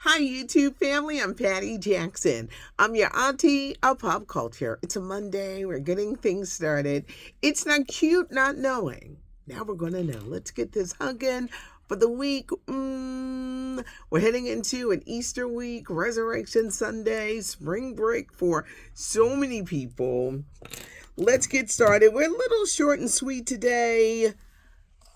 Hi, YouTube family. I'm Patty Jackson. I'm your auntie of pop culture. It's a Monday. We're getting things started. It's not cute not knowing. Now we're going to know. Let's get this hugging for the week. We're heading into an Easter week, Resurrection Sunday, spring break for so many people. Let's get started. We're a little short and sweet today.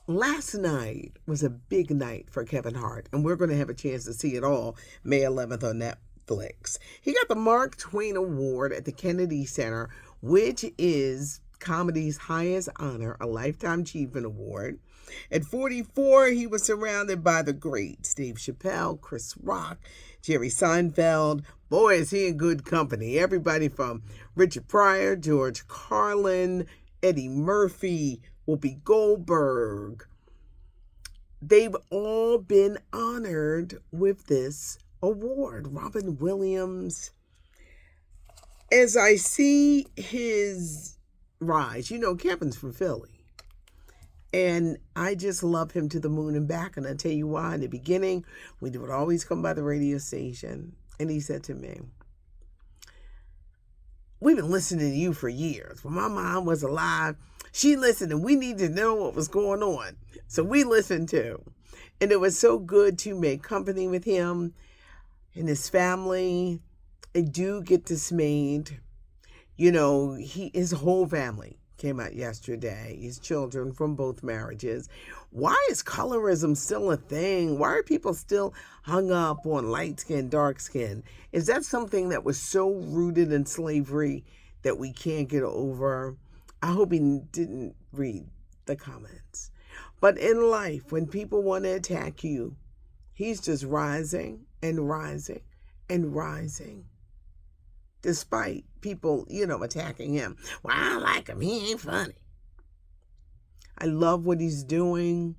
Last night was a big night for Kevin Hart, and we're going to have a chance to see it all May 11th on Netflix. He got the Mark Twain Award at the Kennedy Center, which is comedy's highest honor, a Lifetime Achievement Award. At 44, he was surrounded by the greats, Dave Chappelle, Chris Rock, Jerry Seinfeld. Boy, is he in good company. Everybody from Richard Pryor, George Carlin, Eddie Murphy, Whoopi Goldberg. They've all been honored with this award. Robin Williams. As I see his rise, Kevin's from Philly. And I just love him to the moon and back. And I'll tell you why. In the beginning, we would always come by the radio station. And he said to me, "We've been listening to you for years. When my mom was alive, she listened and we needed to know what was going on. So we listened too." And it was so good to make company with him and his family. I do get dismayed. His whole family came out yesterday. His children from both marriages. Why is colorism still a thing? Why are people still hung up on light skin, dark skin? Is that something that was so rooted in slavery that we can't get over? I hope he didn't read the comments. But in life, when people want to attack you, he's just rising and rising and rising. Despite people, attacking him. "Well, I don't like him. He ain't funny." I love what he's doing.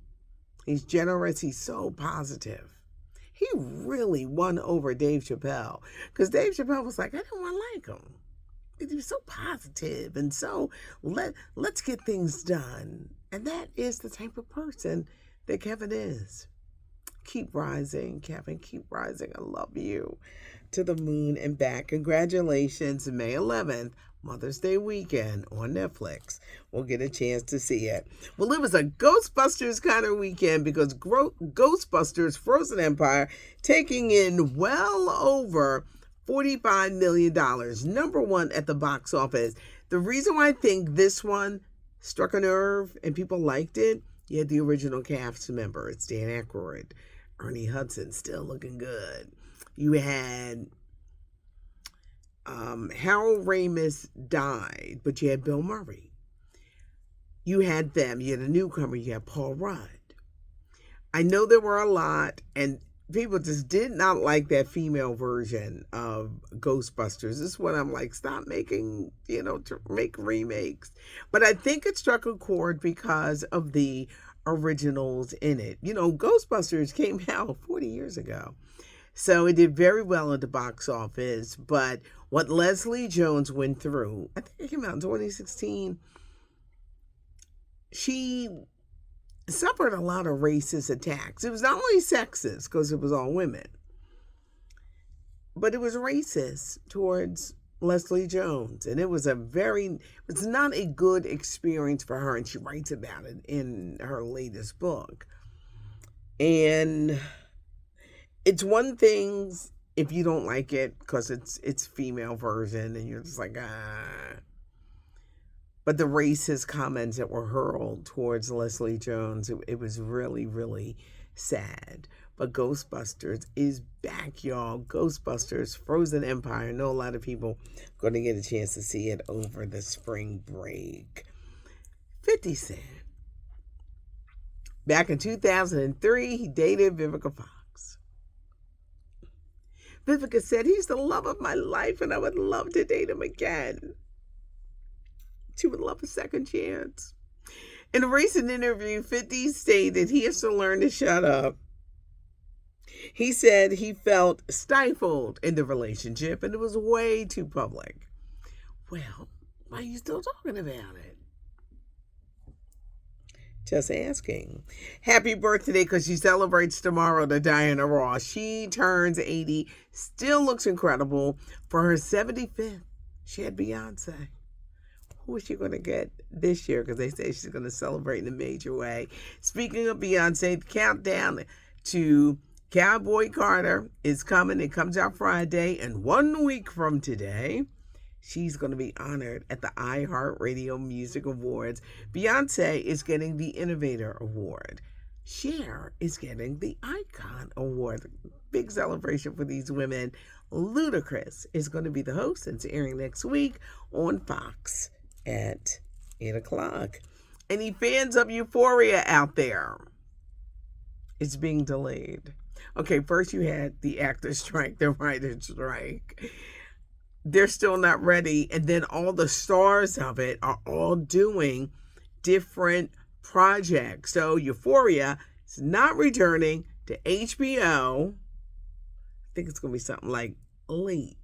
He's generous. He's so positive. He really won over Dave Chappelle. Because Dave Chappelle was like, I didn't want to like him. He was so positive and so let's get things done. And that is the type of person that Kevin is. Keep rising, Kevin. Keep rising. I love you. To the moon and back. Congratulations, May 11th, Mother's Day weekend on Netflix. We'll get a chance to see it. Well, it was a Ghostbusters kind of weekend because Ghostbusters Frozen Empire taking in well over $45 million. Number one at the box office. The reason why I think this one struck a nerve and people liked it, you had the original cast members, Dan Aykroyd, Ernie Hudson, still looking good. You had Harold Ramis died, but you had Bill Murray. You had them. You had a newcomer. You had Paul Rudd. I know there were a lot, and people just did not like that female version of Ghostbusters. This is what I'm like, stop making, to make remakes. But I think it struck a chord because of the originals in it. Ghostbusters came out 40 years ago. So it did very well at the box office. But what Leslie Jones went through, I think it came out in 2016, she suffered a lot of racist attacks. It was not only sexist, because it was all women, but it was racist towards Leslie Jones. And it was not a good experience for her. And she writes about it in her latest book. And it's one thing if you don't like it because it's female version and you're just like, ah. But the racist comments that were hurled towards Leslie Jones, it was really, really sad. But Ghostbusters is back, y'all. Ghostbusters, Frozen Empire. I know a lot of people are going to get a chance to see it over the spring break. 50 Cent. Back in 2003, he dated Vivica Fox. Vivica said, "He's the love of my life and I would love to date him again." She would love a second chance. In a recent interview, 50 stated he has to learn to shut up. He said he felt stifled in the relationship and it was way too public. Well, why are you still talking about it? Just asking. Happy birthday, because she celebrates tomorrow, to Diana Ross. She turns 80, still looks incredible. For her 75th, she had Beyonce. Who is she going to get this year? Because they say she's going to celebrate in a major way. Speaking of Beyonce, the countdown to Cowboy Carter is coming. It comes out Friday. And 1 week from today, she's going to be honored at the iHeartRadio Music Awards. Beyonce is getting the Innovator Award. Cher is getting the Icon Award. Big celebration for these women. Ludacris is going to be the host. It's airing next week on Fox at 8 o'clock. Any fans of Euphoria out there? It's being delayed. Okay, first you had the actors strike, the writers strike. They're still not ready. And then all the stars of it are all doing different projects. So Euphoria is not returning to HBO. I think it's going to be something like late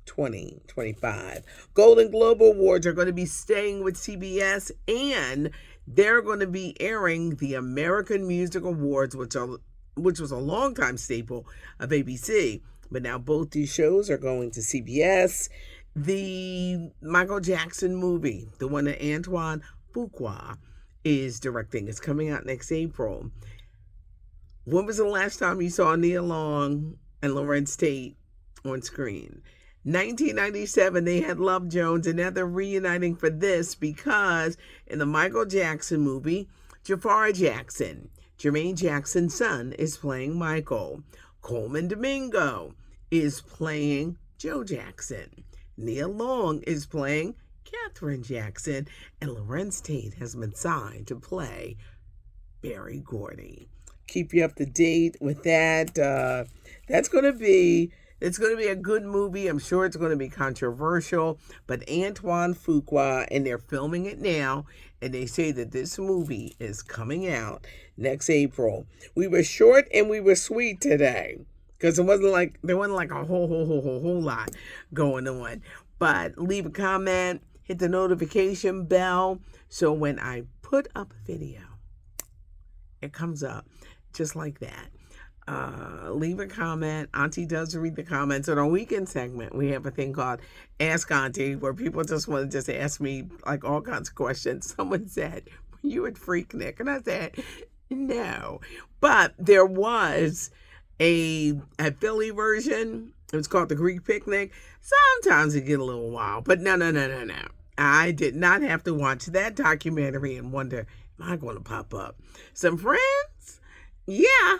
2025. Golden Globe Awards are going to be staying with CBS, and they're going to be airing the American Music Awards, which was a longtime staple of ABC. But now both these shows are going to CBS. The Michael Jackson movie, the one that Antoine Fuqua is directing, is coming out next April. When was the last time you saw Nia Long and Larenz Tate on screen? 1997, they had Love Jones, and now they're reuniting for this because in the Michael Jackson movie, Jafar Jackson, Jermaine Jackson's son, is playing Michael. Coleman Domingo is playing Joe Jackson. Nia Long is playing Catherine Jackson. And Larenz Tate has been signed to play Barry Gordy. Keep you up to date with that. It's going to be a good movie. I'm sure it's going to be controversial. But Antoine Fuqua, and they're filming it now, and they say that this movie is coming out next April. We were short and we were sweet today because there wasn't like a whole lot going on. But leave a comment, hit the notification bell, so when I put up a video, it comes up just like that. Leave a comment. Auntie does read the comments. On our weekend segment, we have a thing called Ask Auntie, where people just want to just ask me like all kinds of questions. Someone said, "Were you at Freaknik?" And I said, no. But there was a Philly version. It was called the Greek Picnic. Sometimes it get a little wild, but no. I did not have to watch that documentary and wonder, am I going to pop up? Some friends? Yeah.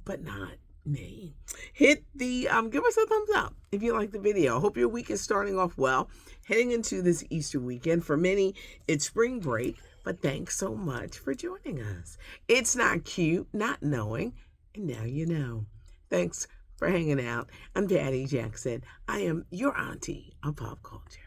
But not me. Hit the, give us a thumbs up if you like the video. I hope your week is starting off well. Heading into this Easter weekend. For many, it's spring break, but thanks so much for joining us. It's not cute not knowing, and now you know. Thanks for hanging out. I'm Patty Jackson. I am your auntie of pop culture.